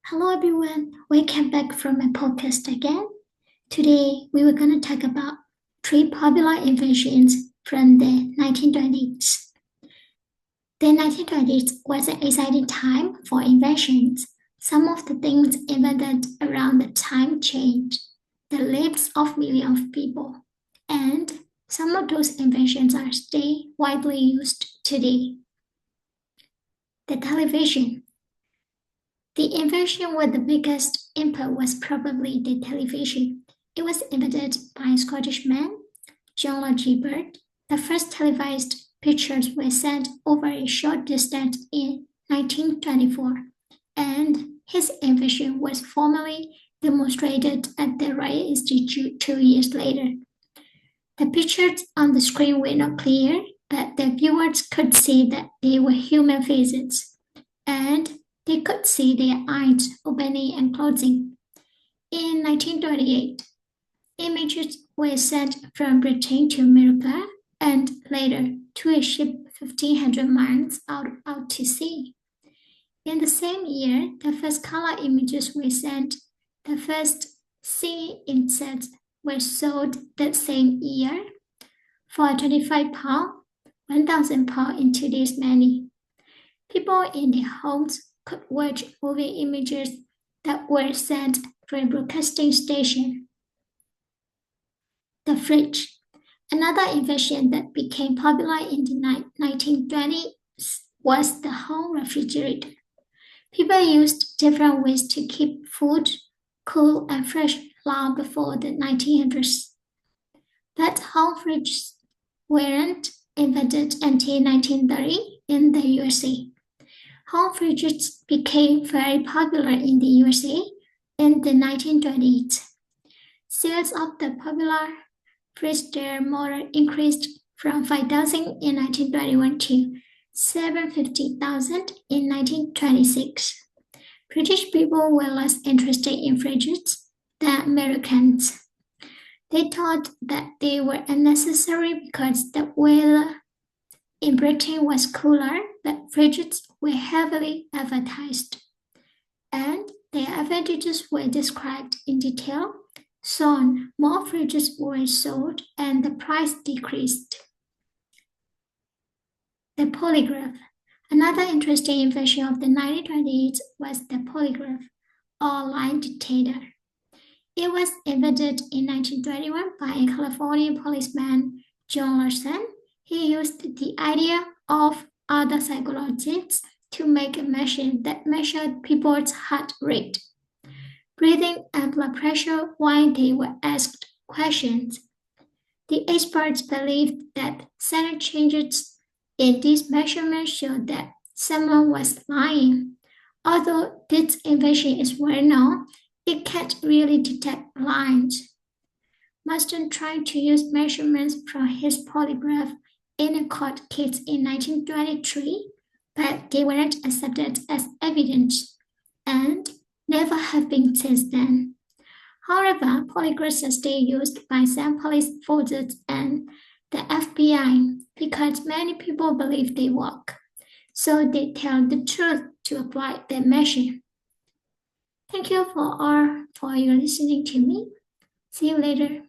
Hello everyone, welcome back from my podcast again. Today we were going to talk about three popular inventions from the 1920s. The 1920s was an exciting time for inventions. Some of the things invented around the time changed the lives of millions of people, and some of those inventions are still widely used today. The television. The invention with the biggest impact was probably the television. It was invented by a Scottish man, John Bird. The first televised pictures were sent over a short distance in 1924, and his invention was formally demonstrated at the Royal Institute 2 years later. The pictures on the screen were not clear, but the viewers could see that they were human faces, and they could see their eyes opening and closing. In 1928, images were sent from Britain to America and later to a ship 1,500 miles out to sea. In the same year, the first color images were sent. The first sea insets were sold that same year for £25, £1,000 in today's money. People in their homes could watch movie images that were sent from a broadcasting station. The fridge, another invention that became popular in the 1920s, was the home refrigerator. People used different ways to keep food cool and fresh long before the 1900s. But home fridges weren't invented until 1930 in the USA. Home fridges became very popular in the USA in the 1920s. Sales of the popular Frigidaire model increased from 5,000 in 1921 to 750,000 in 1926. British people were less interested in fridges than Americans. They thought that they were unnecessary because the weather in Britain was cooler, but fridges were heavily advertised, and their advantages were described in detail. Soon, more fridges were sold and the price decreased. The polygraph. Another interesting invention of the 1920s was the polygraph, or lie detector. It was invented in 1921 by a California policeman, John Larson. He used the idea of other psychologists to make a machine that measured people's heart rate, breathing, and blood pressure while they were asked questions. The experts believed that sudden changes in these measurements showed that someone was lying. Although this invention is well known, it can't really detect lies. Marston tried to use measurements from his polygraph in a court case in 1923, but they weren't accepted as evidence and never have been since then. However, polygraphs are still used by some police forces and the FBI because many people believe they work, so they tell the truth to avoid the measure. Thank you for your listening to me. See you later.